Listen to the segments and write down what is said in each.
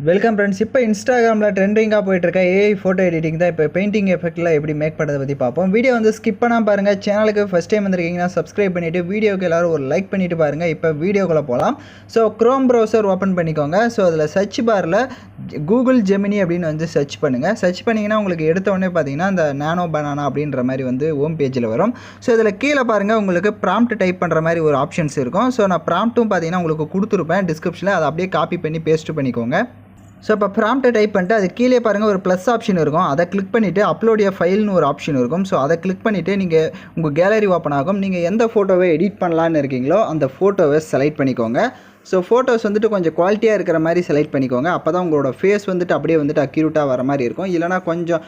Welcome friends. இப்போ இன்ஸ்டாகிராமில் ட்ரெண்டிங்காக போயிட்டுருக்க ஏஐ ஃபோட்டோ எடிட்டிங் தான். இப்போ பெயிண்டிங் எஃபெக்ட்டில் எப்படி மேக் பண்ணுறதை பற்றி பார்ப்போம். வீடியோ வந்து ஸ்கிப் பண்ணாமல் பாருங்கள். சேனலுக்கு ஃபஸ்ட் டைம் வந்திருக்கீங்கன்னா சப்ஸ்கிரைப் பண்ணிவிட்டு வீடியோக்கு எல்லோரும் ஒரு லைக் பண்ணிவிட்டு பாருங்கள். இப்போ வீடியோக்குள்ளே போகலாம். ஸோ க்ரோம் ப்ரௌசர் ஓப்பன் பண்ணிக்கோங்க. ஸோ அதில் சர்ச் பாரில் கூகுள் ஜெமினி அப்படின்னு வந்து சர்ச் பண்ணுங்கள். சர்ச் பண்ணிங்கன்னா உங்களுக்கு எடுத்தோடனே பார்த்தீங்கன்னா அந்த நானோ பனானா அப்படின்ற மாதிரி வந்து ஹோம் பேஜில் வரும். ஸோ இதில் கீழே பாருங்கள், உங்களுக்கு ப்ராம்ப்ட் டைப் பண்ணுற மாதிரி ஒரு ஆப்ஷன்ஸ் இருக்கும். ஸோ நான் ப்ராம்ப்ட்டும் பார்த்தீங்கன்னா உங்களுக்கு கொடுத்துருப்பேன் டிஸ்கிரிப்ஷனில். அதை அப்படியே காப்பி பண்ணி பேஸ்ட் பண்ணிக்கோங்க. ஸோ இப்போ ப்ராம்ப்ட்டை டைப் பண்ணிட்டு அது கீழே பாருங்கள் ஒரு ப்ளஸ் ஆப்ஷன் இருக்கும். அதை கிளிக் பண்ணிவிட்டு அப்லோட் எ ஃபைல்னு ஒரு ஆப்ஷன் இருக்கும். ஸோ அதை கிளிக் பண்ணிவிட்டு நீங்கள் உங்கள் கேலரி ஓப்பன் ஆகும். நீங்கள் எந்த ஃபோட்டோவை எடிட் பண்ணலான்னு இருக்கீங்களோ அந்த ஃபோட்டோவை செலக்ட் பண்ணிக்கோங்க. ஸோ ஃபோட்டோஸ் வந்துட்டு கொஞ்சம் குவாலிட்டியாக இருக்கிற மாதிரி செலக்ட் பண்ணிக்கோங்க. அப்போ தான் உங்களோட ஃபேஸ் வந்துட்டு அப்படியே வந்துட்டு அக்யூரேட்டாக வர மாதிரி இருக்கும். இல்லைனா கொஞ்சம்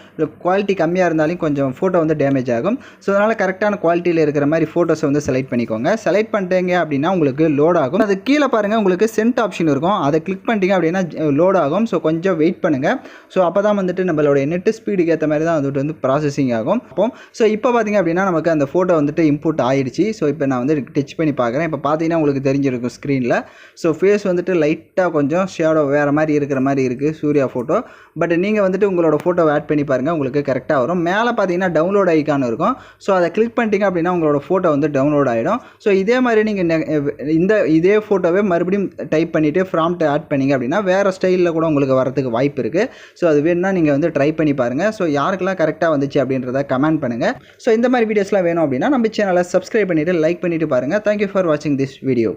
குவாலிட்டி கம்மியாக இருந்தாலும் கொஞ்சம் ஃபோட்டோ வந்து டேமேஜ் ஆகும். ஸோ அதனால் கரெக்டான குவாலிட்டியில் இருக்கிற மாதிரி ஃபோட்டோஸை வந்து செலக்ட் பண்ணிக்கோங்க. செலக்ட் பண்ணிட்டீங்க அப்படின்னா உங்களுக்கு லோட் ஆகும். அது கீழே பாருங்கள் உங்களுக்கு சென்ட் ஆப்ஷன் இருக்கும். அதை கிளிக் பண்ணிட்டீங்க அப்படின்னா லோட் ஆகும். ஸோ கொஞ்சம் வெயிட் பண்ணுங்கள். ஸோ அப்போ தான் வந்துட்டு நம்மளோட நெட்டு ஸ்பீடுக்கு ஏற்ற மாதிரி தான் அது வந்து ப்ராசஸிங் ஆகும். ஸோ இப்போ பார்த்தீங்க அப்படின்னா நமக்கு அந்த ஃபோட்டோ வந்துட்டு இன்புட் ஆயிடுச்சு. ஸோ இப்போ நான் வந்து டச் பண்ணி பார்க்குறேன். இப்போ பார்த்தீங்கன்னா உங்களுக்கு தெரிஞ்சிருக்கும் ஸ்க்ரீனில். ஸோ ஃபேஸ் வந்துட்டு லைட்டாக கொஞ்சம் ஷேடோ வேறு மாதிரி இருக்கிற மாதிரி இருக்குது சூர்யா ஃபோட்டோ. பட் நீங்கள் வந்துட்டு உங்களோட ஃபோட்டோவை ஆட் பண்ணி பாருங்கள், உங்களுக்கு கரெக்டாக வரும். மேலே பார்த்தீங்கன்னா டவுன்லோட் ஐக்கான் இருக்கும். ஸோ அதை கிளிக் பண்ணிட்டீங்க அப்படின்னா உங்களோட ஃபோட்டோ வந்து டவுன்லோட் ஆகிடும். ஸோ இதே மாதிரி நீங்கள் இதே ஃபோட்டோவே மறுபடியும் டைப் பண்ணிவிட்டு ப்ராம்ப்ட் ஆட் பண்ணிங்க அப்படின்னா வேறு ஸ்டைலில் கூட உங்களுக்கு வரதுக்கு வாய்ப்பு இருக்குது. ஸோ அது வேணும்னா நீங்கள் வந்து ட்ரை பண்ணி பாருங்கள். ஸோ யாருக்கெல்லாம் கரெக்டாக வந்துச்சு அப்படின்றத கமெண்ட் பண்ணுங்கள். ஸோ இந்த மாதிரி வீடியோஸ்லாம் வேணும் அப்படின்னா நம்ம சேனலை சப்ஸ்கிரைப் பண்ணிவிட்டு லைக் பண்ணிவிட்டு பாருங்கள். தேங்க்யூ ஃபார் வாட்சிங் திஸ் வீடியோ.